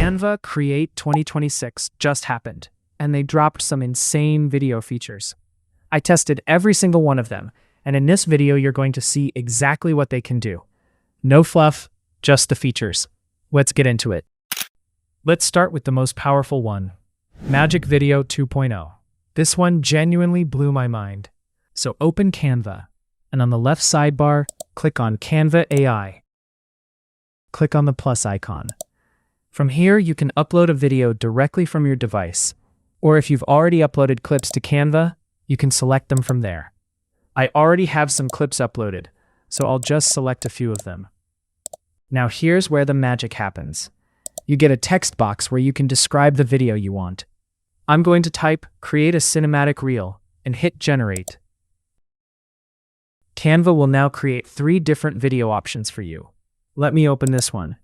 Canva Create 2026 just happened, and they dropped some insane video features. I tested every single one of them, and in this video you're going to see exactly what they can do. No fluff, just the features. Let's get into it. Let's start with the most powerful one, Magic Video 2.0. This one genuinely blew my mind. So open Canva, and on the left sidebar, click on Canva AI. Click on the plus icon. From here, you can upload a video directly from your device, or if you've already uploaded clips to Canva, you can select them from there. I already have some clips uploaded, so I'll just select a few of them. Now here's where the magic happens. You get a text box where you can describe the video you want. I'm going to type "create a cinematic reel" and hit generate. Canva will now create 3 different video options for you. Let me open this one.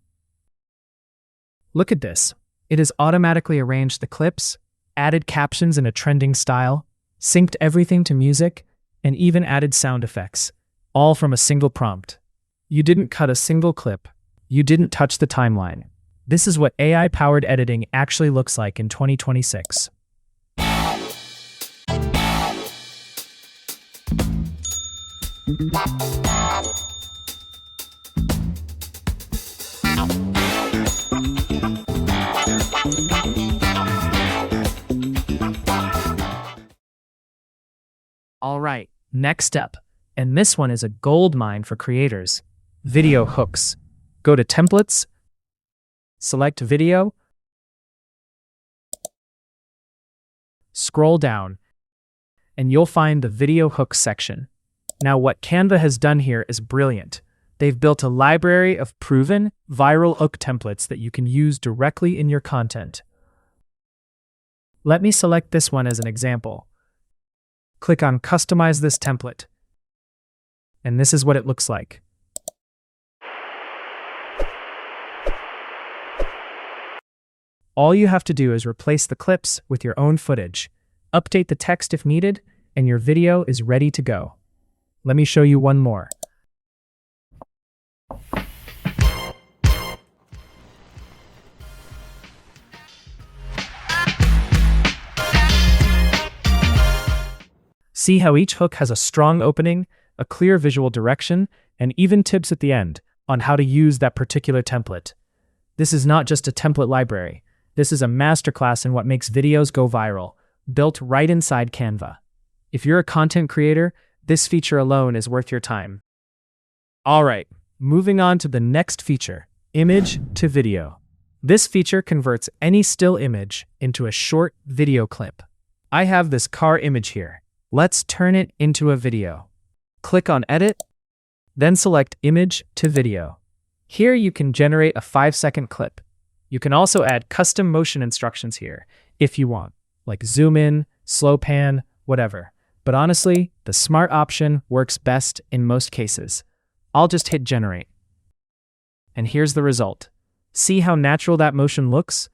Look at this. It has automatically arranged the clips, added captions in a trending style, synced everything to music, and even added sound effects, all from a single prompt. You didn't cut a single clip. You didn't touch the timeline. This is what AI-powered editing actually looks like in 2026. All right, next up, and this one is a gold mine for creators, video hooks. Go to Templates, select Video, scroll down, and you'll find the Video Hooks section. Now what Canva has done here is brilliant. They've built a library of proven, viral hook templates that you can use directly in your content. Let me select this one as an example. Click on Customize this template. And this is what it looks like. All you have to do is replace the clips with your own footage, update the text if needed, and your video is ready to go. Let me show you one more. See how each hook has a strong opening, a clear visual direction, and even tips at the end on how to use that particular template. This is not just a template library. This is a masterclass in what makes videos go viral, built right inside Canva. If you're a content creator, this feature alone is worth your time. All right, moving on to the next feature, image to video. This feature converts any still image into a short video clip. I have this car image here. Let's turn it into a video. Click on Edit, then select Image to Video. Here you can generate a 5-second clip. You can also add custom motion instructions here if you want, like zoom in, slow pan, whatever. But honestly, the smart option works best in most cases. I'll just hit Generate. And here's the result. See how natural that motion looks?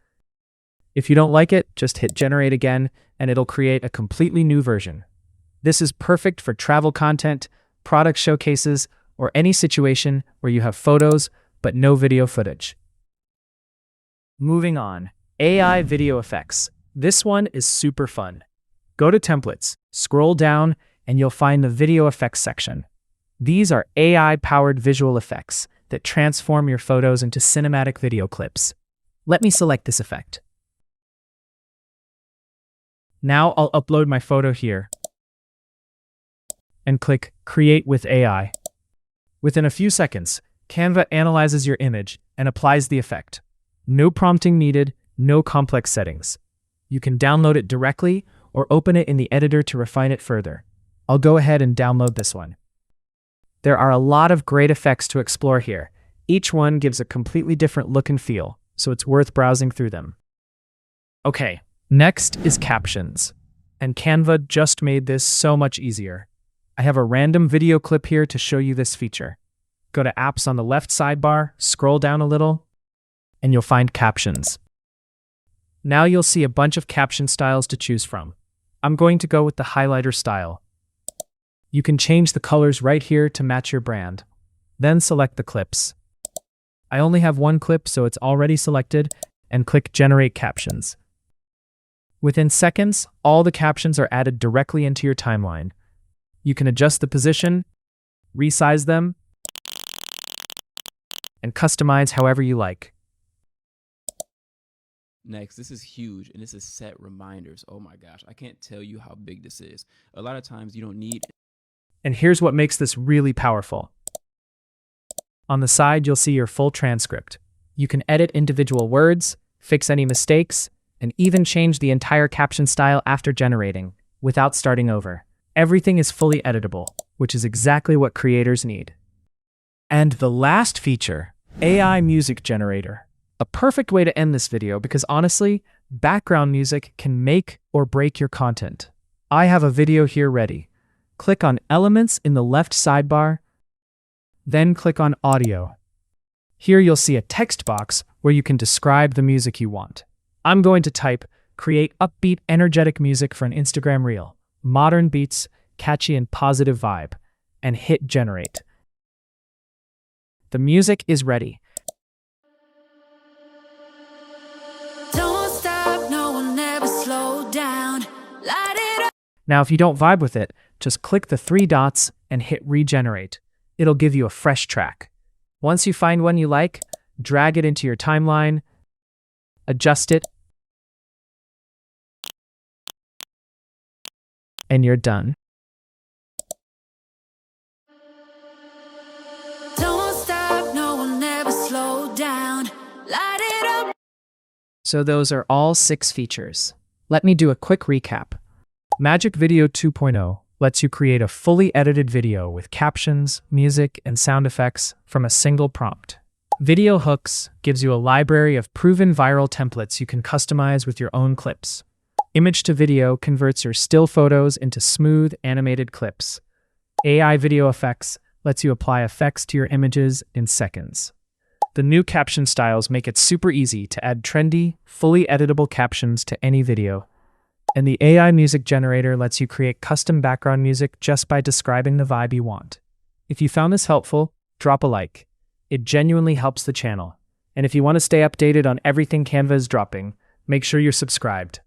If you don't like it, just hit Generate again, and it'll create a completely new version. This is perfect for travel content, product showcases, or any situation where you have photos but no video footage. Moving on, AI video effects. This one is super fun. Go to Templates, scroll down, and you'll find the Video Effects section. These are AI-powered visual effects that transform your photos into cinematic video clips. Let me select this effect. Now I'll upload my photo here and click Create with AI. Within a few seconds, Canva analyzes your image and applies the effect. No prompting needed, no complex settings. You can download it directly or open it in the editor to refine it further. I'll go ahead and download this one. There are a lot of great effects to explore here. Each one gives a completely different look and feel, so it's worth browsing through them. Okay, next is captions. And Canva just made this so much easier. I have a random video clip here to show you this feature. Go to Apps on the left sidebar, scroll down a little, and you'll find Captions. Now you'll see a bunch of caption styles to choose from. I'm going to go with the highlighter style. You can change the colors right here to match your brand. Then select the clips. I only have one clip, so it's already selected, and click Generate Captions. Within seconds, all the captions are added directly into your timeline. You can adjust the position, resize them, and customize however you like. Next, this is huge, and this is set reminders. Oh my gosh, I can't tell you how big this is. A lot of times you don't need. And here's what makes this really powerful. On the side, you'll see your full transcript. You can edit individual words, fix any mistakes, and even change the entire caption style after generating, without starting over. Everything is fully editable, which is exactly what creators need. And the last feature, AI Music Generator. A perfect way to end this video because honestly, background music can make or break your content. I have a video here ready. Click on Elements in the left sidebar, then click on Audio. Here you'll see a text box where you can describe the music you want. I'm going to type, create upbeat, energetic music for an Instagram reel, modern beats, catchy and positive vibe, and hit generate. The music is ready. Don't stop, no one ever slow down. Light it up. Now, if you don't vibe with it, just click the 3 dots and hit regenerate. It'll give you a fresh track. Once you find one you like, drag it into your timeline, adjust it, and you're done. Don't stop, no one ever slow down. Light it up. So those are all 6 features. Let me do a quick recap. Magic Video 2.0 lets you create a fully edited video with captions, music, and sound effects from a single prompt. Video Hooks gives you a library of proven viral templates you can customize with your own clips. Image to Video converts your still photos into smooth, animated clips. AI Video Effects lets you apply effects to your images in seconds. The new Caption Styles make it super easy to add trendy, fully editable captions to any video. And the AI Music Generator lets you create custom background music just by describing the vibe you want. If you found this helpful, drop a like. It genuinely helps the channel. And if you want to stay updated on everything Canva is dropping, make sure you're subscribed.